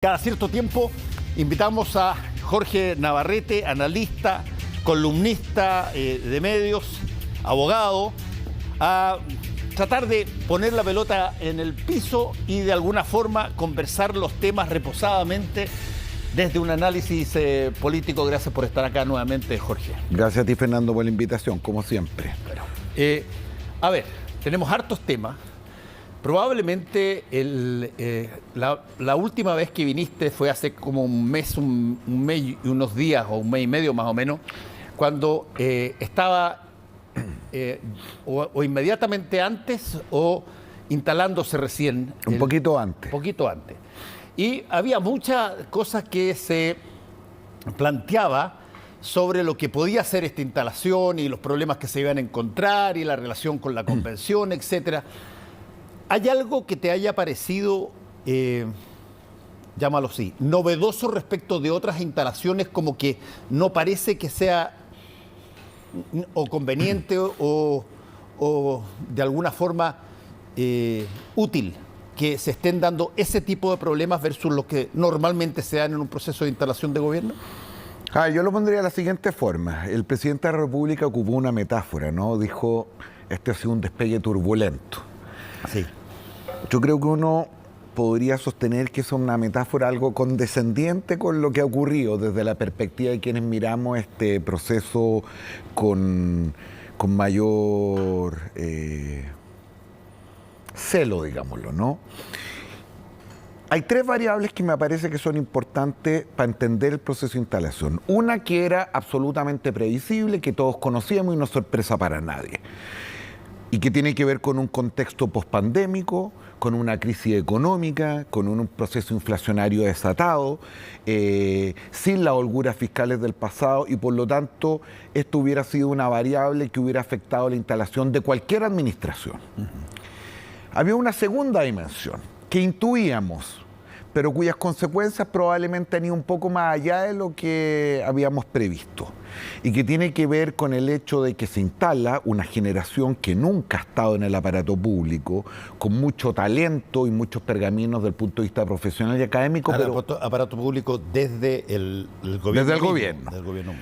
Cada cierto tiempo invitamos a Jorge Navarrete, analista, columnista de medios, abogado, a tratar de poner la pelota en el piso y de alguna forma conversar los temas reposadamente desde un análisis político. Gracias por estar acá nuevamente, Jorge. Gracias a ti, Fernando, por la invitación, como siempre. Bueno, a ver, tenemos hartos temas. Probablemente la última vez que viniste fue hace como un mes y unos días, o un mes y medio más o menos, cuando estaba o inmediatamente antes o instalándose recién. Un poquito antes. Poquito antes. Y había muchas cosas que se planteaba sobre lo que podía ser esta instalación y los problemas que se iban a encontrar y la relación con la convención, etcétera. ¿Hay algo que te haya parecido, llámalo así, novedoso respecto de otras instalaciones, como que no parece que sea o conveniente o de alguna forma útil que se estén dando ese tipo de problemas versus los que normalmente se dan en un proceso de instalación de gobierno? Yo lo pondría de la siguiente forma. El presidente de la República ocupó una metáfora, ¿no? Dijo, este ha sido un despegue turbulento. Sí. Yo creo que uno podría sostener que es una metáfora algo condescendiente con lo que ha ocurrido desde la perspectiva de quienes miramos este proceso con mayor celo, digámoslo, ¿no? Hay tres variables que me parece que son importantes para entender el proceso de instalación. Una que era absolutamente previsible, que todos conocíamos y no es sorpresa para nadie, y que tiene que ver con un contexto pospandémico, con una crisis económica, con un proceso inflacionario desatado, sin las holguras fiscales del pasado, y por lo tanto esto hubiera sido una variable que hubiera afectado la instalación de cualquier administración. Había una segunda dimensión que intuíamos, pero cuyas consecuencias probablemente han ido un poco más allá de lo que habíamos previsto, y que tiene que ver con el hecho de que se instala una generación que nunca ha estado en el aparato público, con mucho talento y muchos pergaminos desde el punto de vista profesional y académico. Aparato público desde el gobierno. Desde el gobierno. Del gobierno.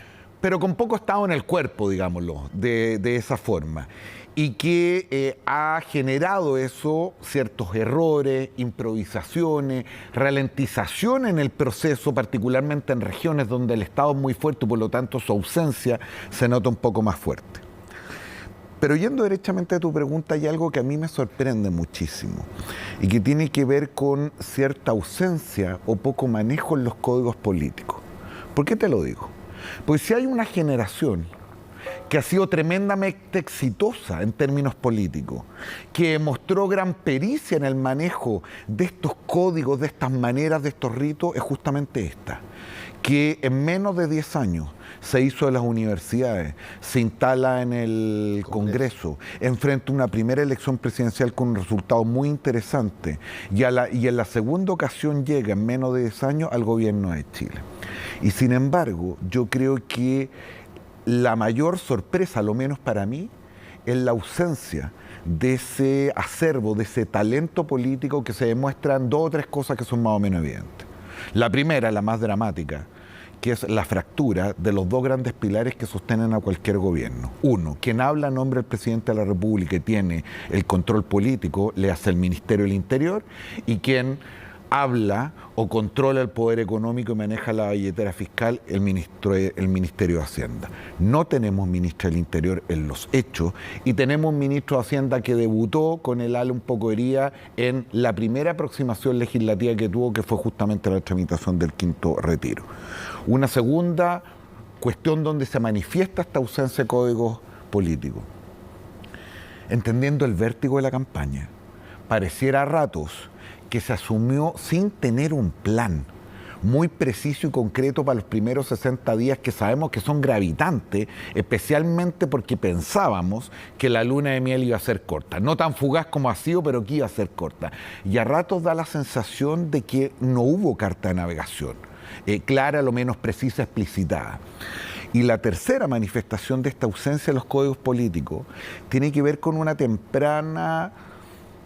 Pero con poco estado en el cuerpo, digámoslo, de esa forma. Y que ha generado eso ciertos errores, improvisaciones, ralentización en el proceso, particularmente en regiones donde el Estado es muy fuerte y por lo tanto su ausencia se nota un poco más fuerte. Pero yendo derechamente a tu pregunta, hay algo que a mí me sorprende muchísimo y que tiene que ver con cierta ausencia o poco manejo en los códigos políticos. ¿Por qué te lo digo? Pues si hay una generación que ha sido tremendamente exitosa en términos políticos, que mostró gran pericia en el manejo de estos códigos, de estas maneras, de estos ritos, es justamente esta, que en menos de 10 años se hizo en las universidades, se instala en el Congreso, enfrenta una primera elección presidencial con un resultado muy interesante, y en la segunda ocasión llega en menos de 10 años al gobierno de Chile. Y sin embargo, yo creo que la mayor sorpresa, lo menos para mí, es la ausencia de ese acervo, de ese talento político que se demuestran dos o tres cosas que son más o menos evidentes. La primera, la más dramática, que es la fractura de los dos grandes pilares que sostienen a cualquier gobierno. Uno, quien habla a nombre del presidente de la República y tiene el control político, le hace el Ministerio del Interior, y quien habla o controla el poder económico y maneja la billetera fiscal, el Ministerio de Hacienda. No tenemos ministro del Interior en los hechos, y tenemos un ministro de Hacienda que debutó con el ala un poco herida en la primera aproximación legislativa que tuvo, que fue justamente la tramitación del quinto retiro. Una segunda cuestión donde se manifiesta esta ausencia de códigos políticos. Entendiendo el vértigo de la campaña, pareciera a ratos que se asumió sin tener un plan muy preciso y concreto para los primeros 60 días, que sabemos que son gravitantes, especialmente porque pensábamos que la luna de miel iba a ser corta. No tan fugaz como ha sido, pero que iba a ser corta. Y a ratos da la sensación de que no hubo carta de navegación clara, lo menos precisa, explicitada. Y la tercera manifestación de esta ausencia de los códigos políticos tiene que ver con una temprana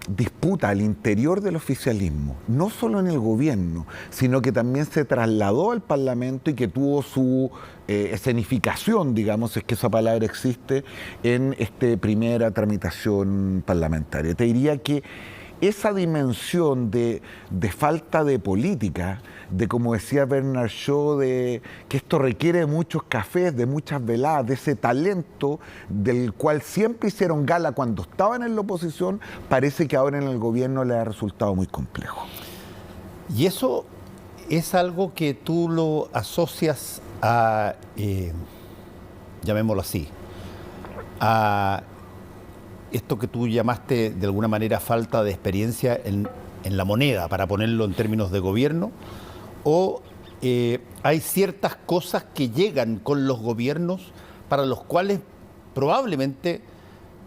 disputa al interior del oficialismo, no solo en el gobierno, sino que también se trasladó al Parlamento y que tuvo su escenificación, digamos, es que esa palabra existe, en esta primera tramitación parlamentaria. Te diría que esa dimensión de falta de política, de, como decía Bernard Shaw, de que esto requiere de muchos cafés, de muchas veladas, de ese talento del cual siempre hicieron gala cuando estaban en la oposición, parece que ahora en el gobierno les ha resultado muy complejo. Y eso es algo que tú lo asocias a, llamémoslo así, a esto que tú llamaste de alguna manera falta de experiencia en la moneda, para ponerlo en términos de gobierno, o hay ciertas cosas que llegan con los gobiernos para los cuales probablemente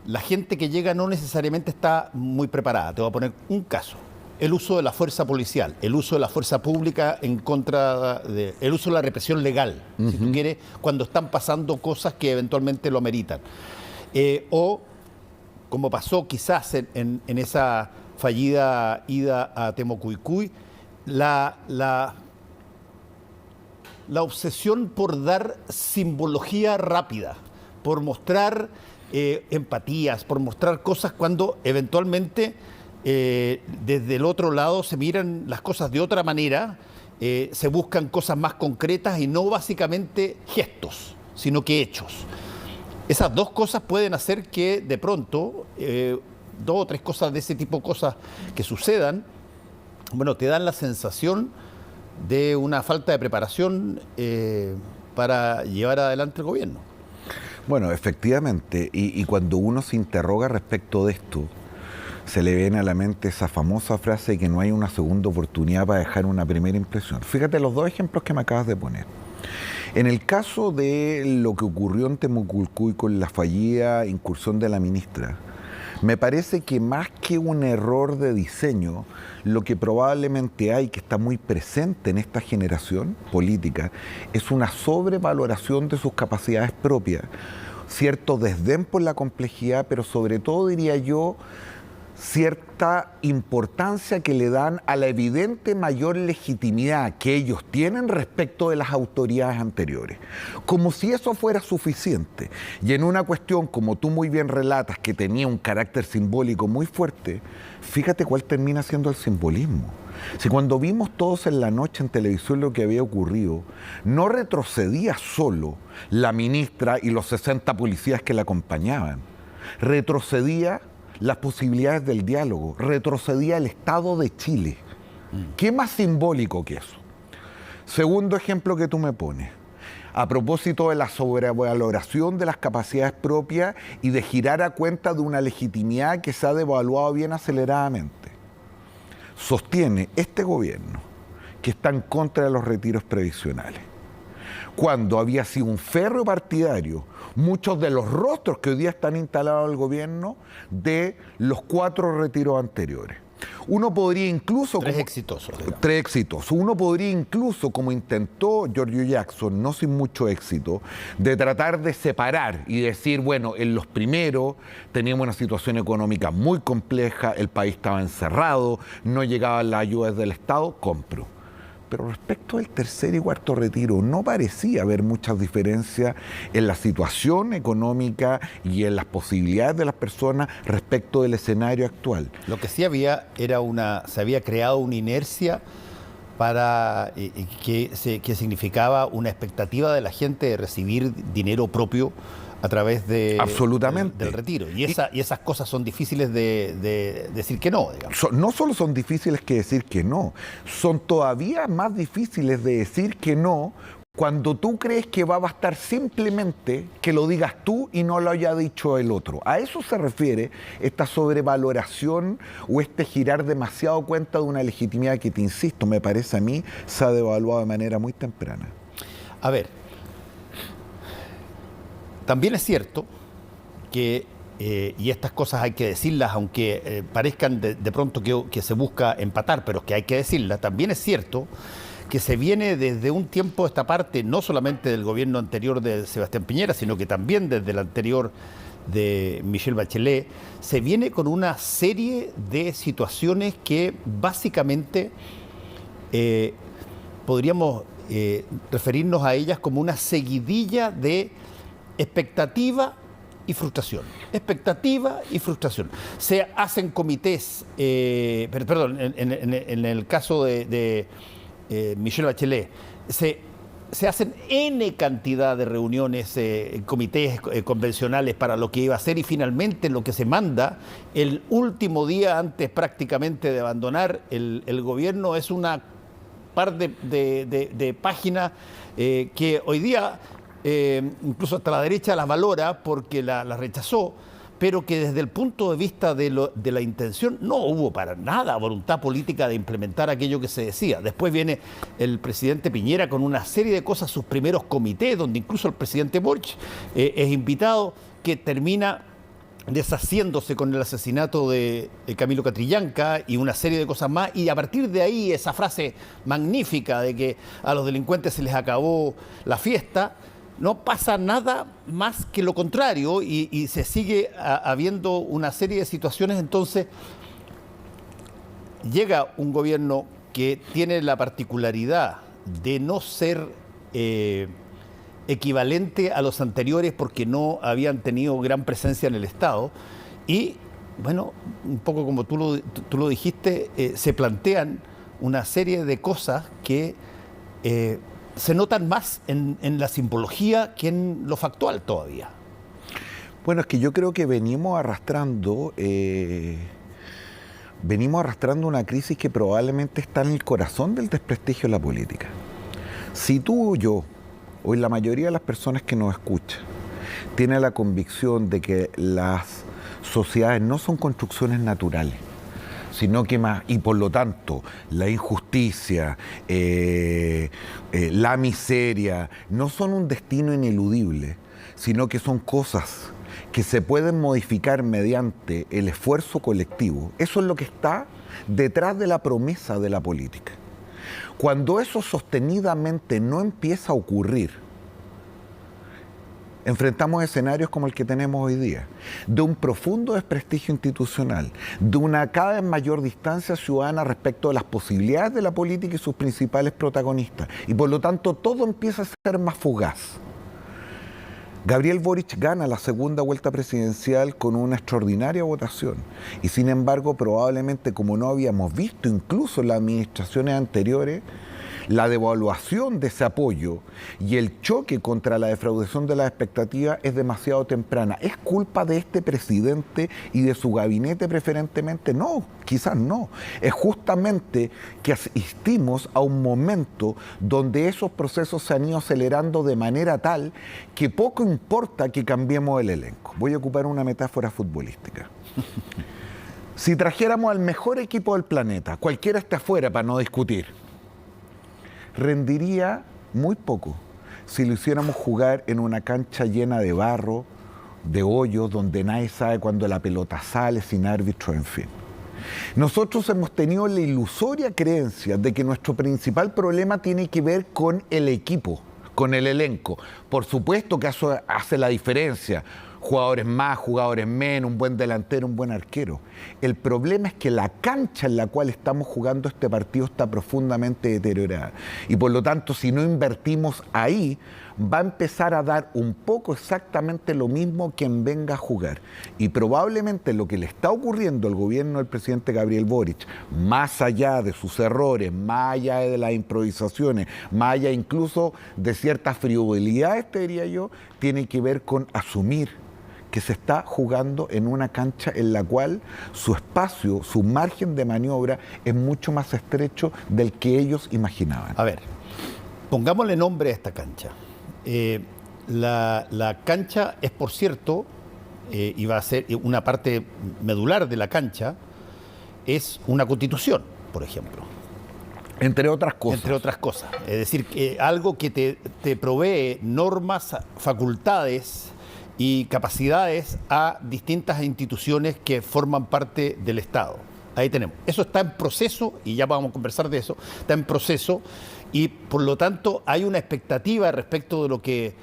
la gente que llega no necesariamente está muy preparada. Te voy a poner un caso: el uso de la fuerza policial, el uso de la fuerza pública en contra de, el uso de la represión legal, si tú quieres, cuando están pasando cosas que eventualmente lo ameritan. O como pasó quizás en esa fallida ida a Temocuycuy, la obsesión por dar simbología rápida, por mostrar empatías, por mostrar cosas cuando eventualmente desde el otro lado se miran las cosas de otra manera, se buscan cosas más concretas y no básicamente gestos, sino que hechos. Esas dos cosas pueden hacer que de pronto, dos o tres cosas de ese tipo, cosas que sucedan, bueno, te dan la sensación de una falta de preparación para llevar adelante el gobierno. Bueno, efectivamente, y cuando uno se interroga respecto de esto, se le viene a la mente esa famosa frase de que no hay una segunda oportunidad para dejar una primera impresión. Fíjate los dos ejemplos que me acabas de poner. En el caso de lo que ocurrió en Temocuycuy con la fallida incursión de la ministra, me parece que más que un error de diseño, lo que probablemente hay, que está muy presente en esta generación política, es una sobrevaloración de sus capacidades propias, cierto desdén por la complejidad, pero sobre todo, diría yo, cierta importancia que le dan a la evidente mayor legitimidad que ellos tienen respecto de las autoridades anteriores, como si eso fuera suficiente. Y en una cuestión, como tú muy bien relatas, que tenía un carácter simbólico muy fuerte, fíjate cuál termina siendo el simbolismo. Si cuando vimos todos en la noche en televisión lo que había ocurrido, no retrocedía solo la ministra y los 60 policías que la acompañaban, retrocedía las posibilidades del diálogo, retrocedía el Estado de Chile. ¿Qué más simbólico que eso? Segundo ejemplo que tú me pones, a propósito de la sobrevaloración de las capacidades propias y de girar a cuenta de una legitimidad que se ha devaluado bien aceleradamente. Sostiene este gobierno que está en contra de los retiros previsionales, cuando había sido un férreo partidario muchos de los rostros que hoy día están instalados en el gobierno de los 4 retiros anteriores. Uno podría incluso... Tres exitosos. Uno podría incluso, como intentó Giorgio Jackson, no sin mucho éxito, de tratar de separar y decir, bueno, en los primeros teníamos una situación económica muy compleja, el país estaba encerrado, no llegaban las ayudas del Estado, compro. Pero respecto del tercer y cuarto retiro, no parecía haber muchas diferencias en la situación económica y en las posibilidades de las personas respecto del escenario actual. Lo que sí había era se había creado una inercia para que significaba una expectativa de la gente de recibir dinero propio a través del retiro. Y esas cosas son difíciles de decir que no, digamos. No solo son difíciles que decir que no, son todavía más difíciles de decir que no cuando tú crees que va a bastar simplemente que lo digas tú y no lo haya dicho el otro. A eso se refiere esta sobrevaloración o este girar demasiado cuenta de una legitimidad que, te insisto, me parece a mí, se ha devaluado de manera muy temprana. A ver, también es cierto que, y estas cosas hay que decirlas, aunque parezcan de pronto que se busca empatar, pero es que hay que decirlas, también es cierto que se viene desde un tiempo esta parte, no solamente del gobierno anterior de Sebastián Piñera, sino que también desde el anterior de Michelle Bachelet, se viene con una serie de situaciones que básicamente podríamos referirnos a ellas como una seguidilla de expectativa y frustración. Expectativa y frustración. Se hacen comités, perdón, en el caso de Michelle Bachelet, se hacen N cantidad de reuniones, comités convencionales para lo que iba a ser, y finalmente lo que se manda el último día antes prácticamente de abandonar el gobierno es una par de páginas que hoy día incluso hasta la derecha las valora porque la rechazó, pero que desde el punto de vista de la intención no hubo para nada voluntad política de implementar aquello que se decía. Después viene el presidente Piñera con una serie de cosas, sus primeros comités, donde incluso el presidente Boric es invitado, que termina deshaciéndose con el asesinato de Camilo Catrillanca y una serie de cosas más, y a partir de ahí esa frase magnífica de que a los delincuentes se les acabó la fiesta. No pasa nada más que lo contrario y se sigue habiendo una serie de situaciones. Entonces llega un gobierno que tiene la particularidad de no ser equivalente a los anteriores porque no habían tenido gran presencia en el Estado y, bueno, un poco como tú lo dijiste, se plantean una serie de cosas que se notan más en la simbología que en lo factual todavía. Bueno, es que yo creo que venimos arrastrando una crisis que probablemente está en el corazón del desprestigio de la política. Si tú o yo, hoy la mayoría de las personas que nos escuchan, tiene la convicción de que las sociedades no son construcciones naturales, sino que más, y por lo tanto, la injusticia, la miseria, no son un destino ineludible, sino que son cosas que se pueden modificar mediante el esfuerzo colectivo. Eso es lo que está detrás de la promesa de la política. Cuando eso sostenidamente no empieza a ocurrir, enfrentamos escenarios como el que tenemos hoy día, de un profundo desprestigio institucional, de una cada vez mayor distancia ciudadana respecto de las posibilidades de la política y sus principales protagonistas. Y por lo tanto todo empieza a ser más fugaz. Gabriel Boric gana la segunda vuelta presidencial con una extraordinaria votación. Y sin embargo, probablemente como no habíamos visto incluso en las administraciones anteriores, la devaluación de ese apoyo y el choque contra la defraudación de las expectativas es demasiado temprana. ¿Es culpa de este presidente y de su gabinete preferentemente? No, quizás no. Es justamente que asistimos a un momento donde esos procesos se han ido acelerando de manera tal que poco importa que cambiemos el elenco. Voy a ocupar una metáfora futbolística. Si trajéramos al mejor equipo del planeta, cualquiera esté afuera para no discutir, rendiría muy poco si lo hiciéramos jugar en una cancha llena de barro, de hoyos, donde nadie sabe cuándo la pelota sale, sin árbitro, en fin. Nosotros hemos tenido la ilusoria creencia de que nuestro principal problema tiene que ver con el equipo, con el elenco. Por supuesto que eso hace la diferencia. Jugadores más, jugadores menos, un buen delantero, un buen arquero. El problema es que la cancha en la cual estamos jugando este partido está profundamente deteriorada. Y por lo tanto, si no invertimos ahí, va a empezar a dar un poco exactamente lo mismo quien venga a jugar. Y probablemente lo que le está ocurriendo al gobierno del presidente Gabriel Boric, más allá de sus errores, más allá de las improvisaciones, más allá incluso de ciertas frivolidades, te diría yo, tiene que ver con asumir que se está jugando en una cancha en la cual su espacio, su margen de maniobra es mucho más estrecho del que ellos imaginaban. A ver, pongámosle nombre a esta cancha. La cancha es, por cierto, y va a ser una parte medular de la cancha, es una constitución, por ejemplo. Entre otras cosas. Entre otras cosas. Es decir, algo que te provee normas, facultades y capacidades a distintas instituciones que forman parte del Estado. Ahí tenemos. Eso está en proceso, y ya vamos a conversar de eso, está en proceso, y por lo tanto hay una expectativa respecto de lo que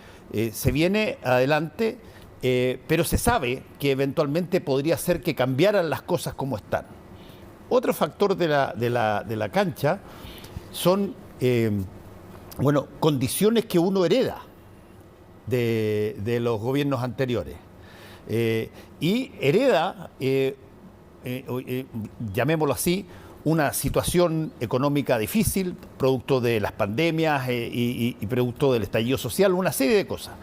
se viene adelante, pero se sabe que eventualmente podría ser que cambiaran las cosas como están. Otro factor de la cancha son condiciones que uno hereda de los gobiernos anteriores. Y hereda, llamémoslo así, una situación económica difícil, producto de las pandemias y producto del estallido social, una serie de cosas.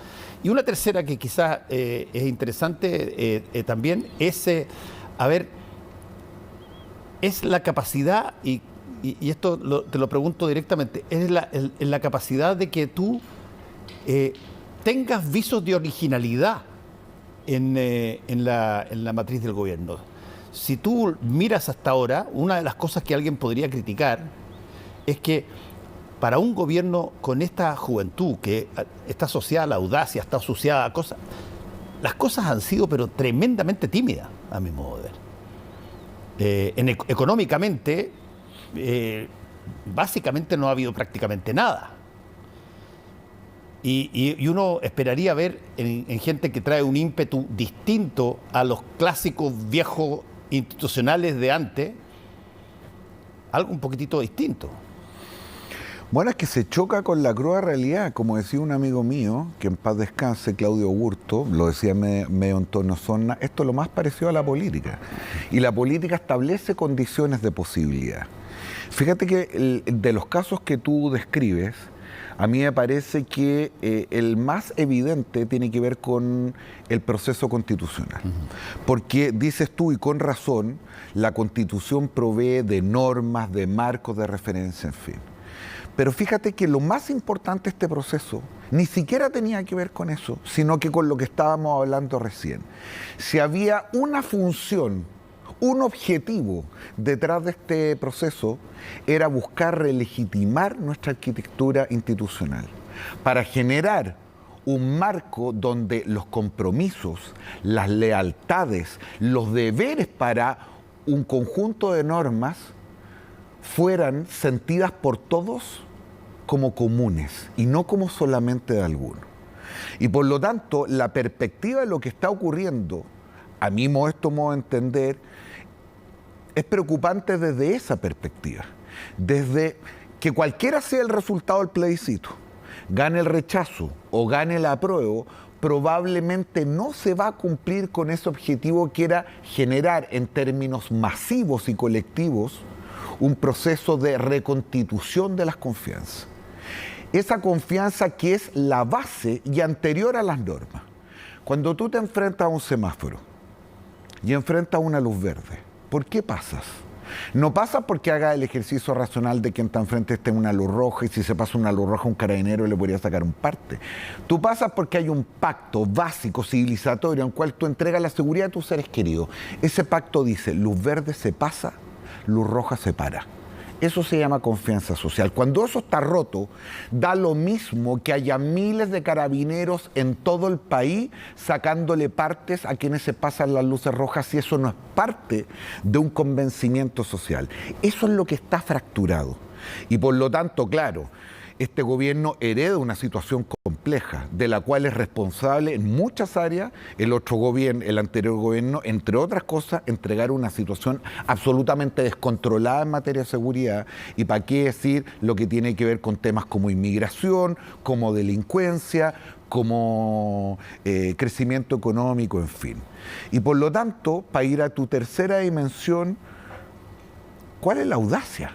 Y una tercera que quizás es interesante también es, es la capacidad, y esto te lo pregunto directamente, es la capacidad de que tú tengas visos de originalidad en la matriz del gobierno. Si tú miras hasta ahora, una de las cosas que alguien podría criticar es que para un gobierno con esta juventud que está asociada a la audacia, está asociada a cosas, las cosas han sido pero tremendamente tímidas, a mi modo de ver. Económicamente, básicamente no ha habido prácticamente nada. Y uno esperaría ver en gente que trae un ímpetu distinto a los clásicos viejos institucionales de antes, algo un poquitito distinto. Bueno, es que se choca con la cruda realidad, como decía un amigo mío, que en paz descanse, Claudio Burto, lo decía medio en tono zona, esto es lo más parecido a la política. Y la política establece condiciones de posibilidad. Fíjate que de los casos que tú describes, a mí me parece que el más evidente tiene que ver con el proceso constitucional. Porque dices tú, y con razón, la Constitución provee de normas, de marcos de referencia, en fin. Pero fíjate que lo más importante de este proceso ni siquiera tenía que ver con eso, sino que con lo que estábamos hablando recién. Si había una función, un objetivo detrás de este proceso, era buscar relegitimar nuestra arquitectura institucional para generar un marco donde los compromisos, las lealtades, los deberes para un conjunto de normas fueran sentidas por todos como comunes y no como solamente de algunos. Y por lo tanto, la perspectiva de lo que está ocurriendo, a mi modesto modo de entender, es preocupante desde esa perspectiva, desde que cualquiera sea el resultado del plebiscito, gane el rechazo o gane el apruebo, probablemente no se va a cumplir con ese objetivo que era generar en términos masivos y colectivos un proceso de reconstitución de las confianzas. Esa confianza que es la base y anterior a las normas. Cuando tú te enfrentas a un semáforo y enfrentas una luz verde, ¿por qué pasas? No pasas porque haga el ejercicio racional de que en tan frente esté una luz roja y si se pasa una luz roja un carabinero le podría sacar un parte. Tú pasas porque hay un pacto básico, civilizatorio, en el cual tú entregas la seguridad de tus seres queridos. Ese pacto dice, luz verde se pasa, luz roja se para. Eso se llama confianza social. Cuando eso está roto, da lo mismo que haya miles de carabineros en todo el país sacándole partes a quienes se pasan las luces rojas si eso no es parte de un convencimiento social. Eso es lo que está fracturado. Y por lo tanto, claro, este gobierno hereda una situación compleja, de la cual es responsable en muchas áreas el otro gobierno, el anterior gobierno, entre otras cosas, entregar una situación absolutamente descontrolada en materia de seguridad, y para qué decir lo que tiene que ver con temas como inmigración, como delincuencia, como crecimiento económico, en fin. Y por lo tanto, para ir a tu tercera dimensión, ¿cuál es la audacia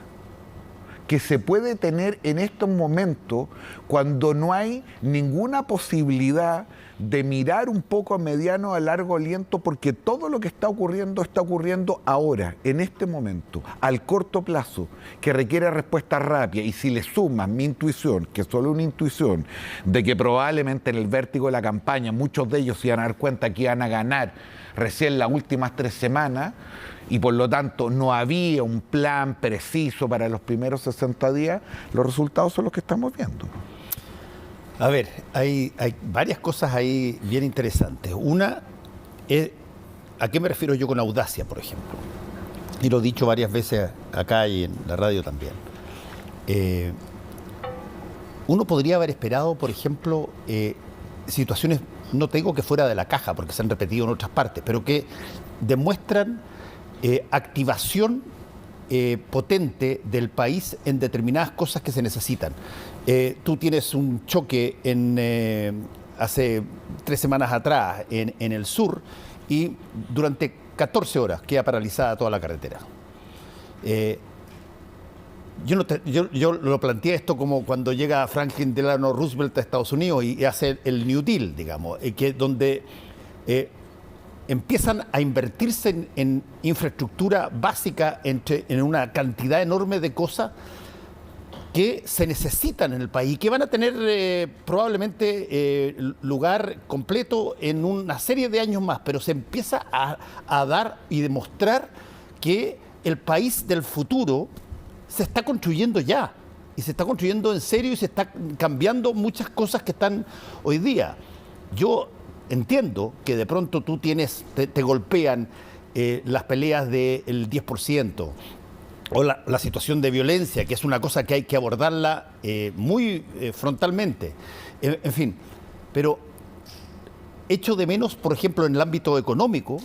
que se puede tener en estos momentos cuando no hay ninguna posibilidad de mirar un poco a mediano o a largo aliento, porque todo lo que está ocurriendo ahora, en este momento, al corto plazo, que requiere respuesta rápida? Y si le sumas mi intuición, que es solo una intuición, de que probablemente en el vértigo de la campaña muchos de ellos se iban a dar cuenta que iban a ganar recién las últimas 3 semanas, y por lo tanto no había un plan preciso para los primeros 60 días, los resultados son los que estamos viendo. A ver, hay varias cosas ahí bien interesantes. Una es, ¿a qué me refiero yo con audacia, por ejemplo? Y lo he dicho varias veces acá y en la radio también. Uno podría haber esperado, por ejemplo, situaciones no te digo que fuera de la caja, porque se han repetido en otras partes, pero que demuestran activación potente del país en determinadas cosas que se necesitan. Tú tienes un choque hace 3 semanas atrás en el sur y durante 14 horas queda paralizada toda la carretera. Yo lo planteé esto como cuando llega Franklin Delano Roosevelt a Estados Unidos y hace el New Deal, digamos, donde empiezan a invertirse en infraestructura básica en una cantidad enorme de cosas que se necesitan en el país y que van a tener probablemente lugar completo en una serie de años más, pero se empieza a dar y demostrar que el país del futuro se está construyendo ya, y se está construyendo en serio y se está cambiando muchas cosas que están hoy día. Yo entiendo que de pronto tú te golpean las peleas del 10%, o la situación de violencia, que es una cosa que hay que abordarla muy frontalmente. En fin, pero echo de menos, por ejemplo, en el ámbito económico,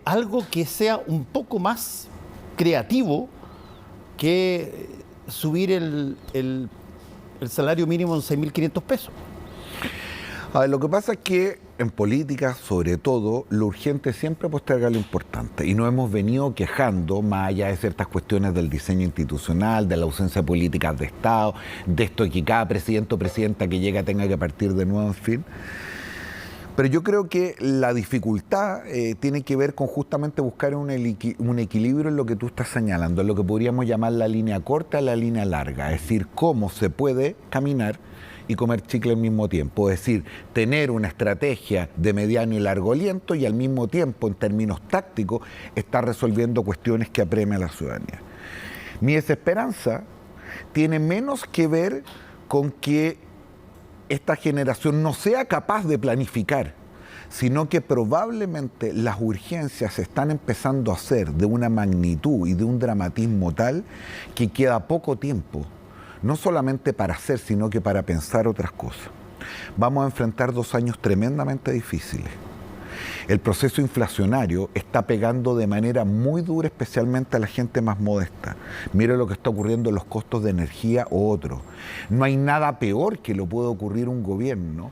algo que sea un poco más creativo que subir el salario mínimo en 6.500 pesos. A ver, lo que pasa es que en política, sobre todo, lo urgente siempre posterga lo importante. Y nos hemos venido quejando, más allá de ciertas cuestiones del diseño institucional, de la ausencia de políticas de Estado, de esto de que cada presidente o presidenta que llega tenga que partir de nuevo, en fin. Pero yo creo que la dificultad tiene que ver con justamente buscar un equilibrio en lo que tú estás señalando, en lo que podríamos llamar la línea corta y la línea larga. Es decir, cómo se puede caminar y comer chicle al mismo tiempo. Es decir, tener una estrategia de mediano y largo aliento y al mismo tiempo, en términos tácticos, estar resolviendo cuestiones que apremian a la ciudadanía. Mi desesperanza tiene menos que ver con que esta generación no sea capaz de planificar, sino que probablemente las urgencias se están empezando a hacer de una magnitud y de un dramatismo tal que queda poco tiempo, no solamente para hacer, sino que para pensar otras cosas. Vamos a enfrentar 2 años tremendamente difíciles. El proceso inflacionario está pegando de manera muy dura, especialmente a la gente más modesta. Mire lo que está ocurriendo en los costos de energía o otros. No hay nada peor que lo pueda ocurrir a un gobierno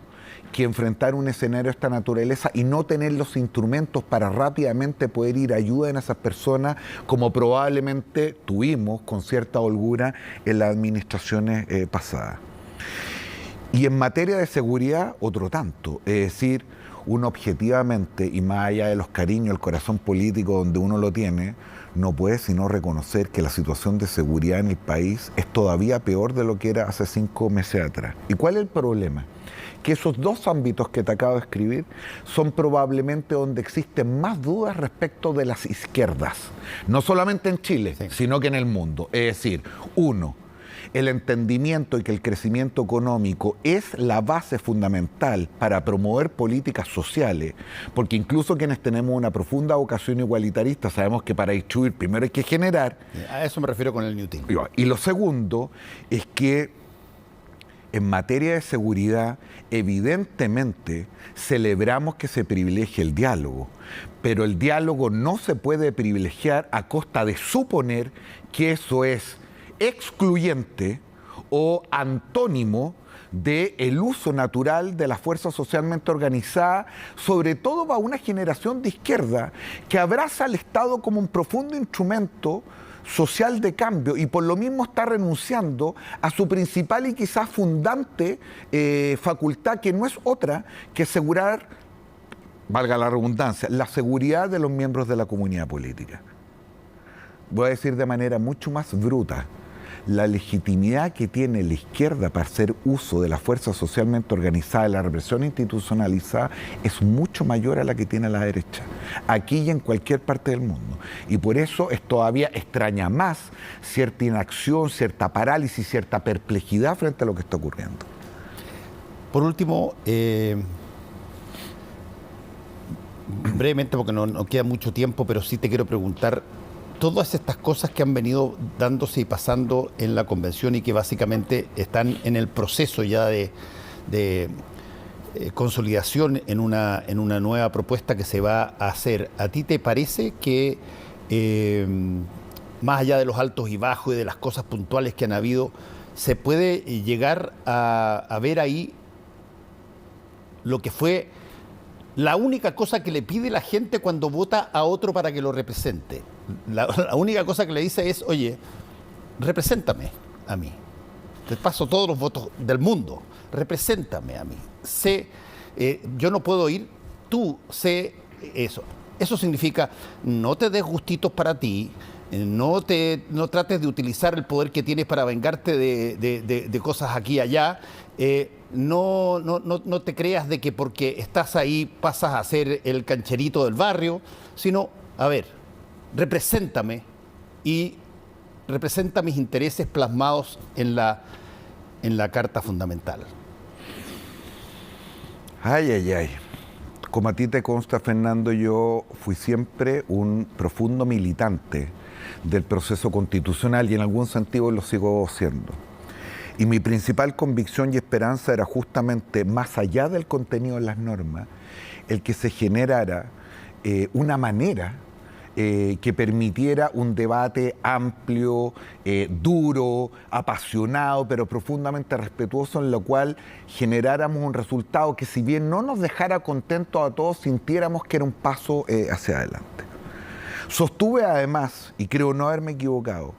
que enfrentar un escenario de esta naturaleza y no tener los instrumentos para rápidamente poder ir a ayuda en esas personas, como probablemente tuvimos con cierta holgura en las administraciones pasadas. Y en materia de seguridad, otro tanto. Es decir, uno objetivamente, y más allá de los cariños, el corazón político donde uno lo tiene, no puede sino reconocer que la situación de seguridad en el país es todavía peor de lo que era hace 5 meses atrás. ¿Y cuál es el problema? Que esos 2 ámbitos que te acabo de escribir son probablemente donde existen más dudas respecto de las izquierdas, no solamente en Chile, sí, sino que en el mundo. Es decir, uno, el entendimiento y que el crecimiento económico es la base fundamental para promover políticas sociales, porque incluso quienes tenemos una profunda vocación igualitarista sabemos que para distribuir primero hay que generar. A eso me refiero con el New Deal. Y lo segundo es que en materia de seguridad, evidentemente celebramos que se privilegie el diálogo, pero el diálogo no se puede privilegiar a costa de suponer que eso es excluyente o antónimo del uso natural de la fuerza socialmente organizada, sobre todo para una generación de izquierda que abraza al Estado como un profundo instrumento social de cambio y por lo mismo está renunciando a su principal y quizás fundante facultad, que no es otra que asegurar, valga la redundancia, la seguridad de los miembros de la comunidad política. Voy a decir de manera mucho más bruta, la legitimidad que tiene la izquierda para hacer uso de la fuerza socialmente organizada, de la represión institucionalizada, es mucho mayor a la que tiene la derecha, aquí y en cualquier parte del mundo. Y por eso es todavía extraña más cierta inacción, cierta parálisis, cierta perplejidad frente a lo que está ocurriendo. Por último, brevemente, porque no queda mucho tiempo, pero sí te quiero preguntar, todas estas cosas que han venido dándose y pasando en la convención y que básicamente están en el proceso ya de consolidación en una nueva propuesta que se va a hacer. ¿A ti te parece que, más allá de los altos y bajos y de las cosas puntuales que han habido, se puede llegar a ver ahí lo que fue la única cosa que le pide la gente cuando vota a otro para que lo represente? La única cosa que le dice es, oye, represéntame a mí. Te paso todos los votos del mundo. Represéntame a mí. Yo no puedo ir, tú sé eso. Eso significa, no te des gustitos para ti, no trates de utilizar el poder que tienes para vengarte de cosas aquí y allá. No te creas de que porque estás ahí pasas a ser el cancherito del barrio, sino, a ver, represéntame y representa mis intereses plasmados en la Carta Fundamental. Ay, ay, ay. Como a ti te consta, Fernando, yo fui siempre un profundo militante del proceso constitucional y en algún sentido lo sigo siendo. Y mi principal convicción y esperanza era justamente, más allá del contenido de las normas, el que se generara una manera que permitiera un debate amplio, duro, apasionado, pero profundamente respetuoso, en lo cual generáramos un resultado que, si bien no nos dejara contentos a todos, sintiéramos que era un paso hacia adelante. Sostuve además, y creo no haberme equivocado,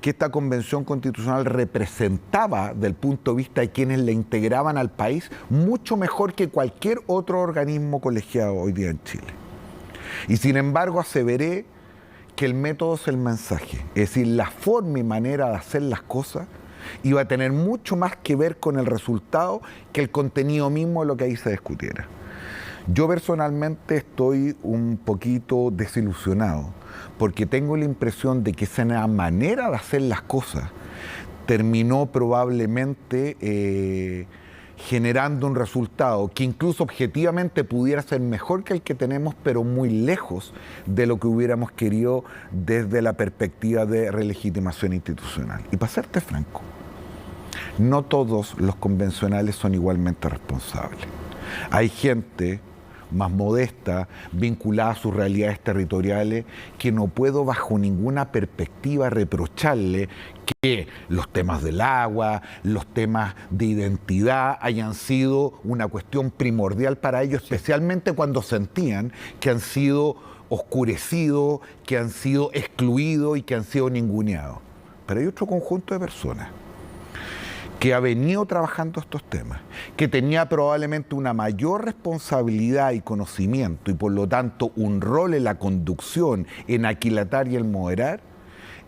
que esta convención constitucional representaba, del punto de vista de quienes la integraban al país, mucho mejor que cualquier otro organismo colegiado hoy día en Chile. Y sin embargo aseveré que el método es el mensaje, es decir, la forma y manera de hacer las cosas iba a tener mucho más que ver con el resultado que el contenido mismo de lo que ahí se discutiera. Yo personalmente estoy un poquito desilusionado porque tengo la impresión de que esa manera de hacer las cosas terminó probablemente generando un resultado que incluso objetivamente pudiera ser mejor que el que tenemos, pero muy lejos de lo que hubiéramos querido desde la perspectiva de relegitimación institucional. Y para serte franco, no todos los convencionales son igualmente responsables. Hay gente más modesta, vinculada a sus realidades territoriales, que no puedo bajo ninguna perspectiva reprocharle que los temas del agua, los temas de identidad hayan sido una cuestión primordial para ellos, especialmente cuando sentían que han sido oscurecidos, que han sido excluidos y que han sido ninguneados. Pero hay otro conjunto de personas que ha venido trabajando estos temas, que tenía probablemente una mayor responsabilidad y conocimiento y por lo tanto un rol en la conducción, en aquilatar y en moderar,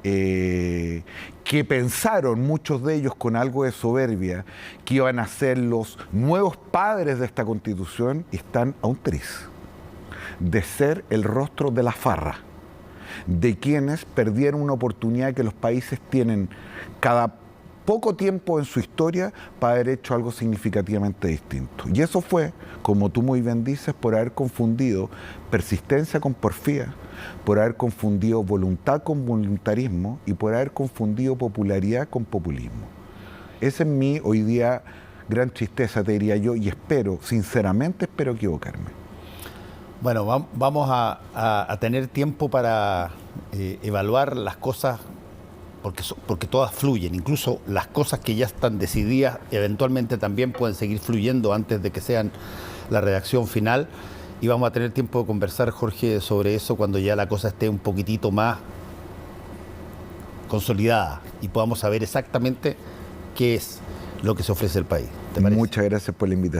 que pensaron, muchos de ellos con algo de soberbia, que iban a ser los nuevos padres de esta Constitución, y están a un tris de ser el rostro de la farra, de quienes perdieron una oportunidad que los países tienen cada poco tiempo en su historia para haber hecho algo significativamente distinto. Y eso fue, como tú muy bien dices, por haber confundido persistencia con porfía, por haber confundido voluntad con voluntarismo y por haber confundido popularidad con populismo. Esa es mi, hoy día, gran tristeza, te diría yo, y espero, sinceramente espero equivocarme. Bueno, vamos a tener tiempo para evaluar las cosas, porque todas fluyen, incluso las cosas que ya están decididas eventualmente también pueden seguir fluyendo antes de que sean la redacción final, y vamos a tener tiempo de conversar, Jorge, sobre eso cuando ya la cosa esté un poquitito más consolidada y podamos saber exactamente qué es lo que se ofrece al país. ¿Te parece? Muchas gracias por la invitación.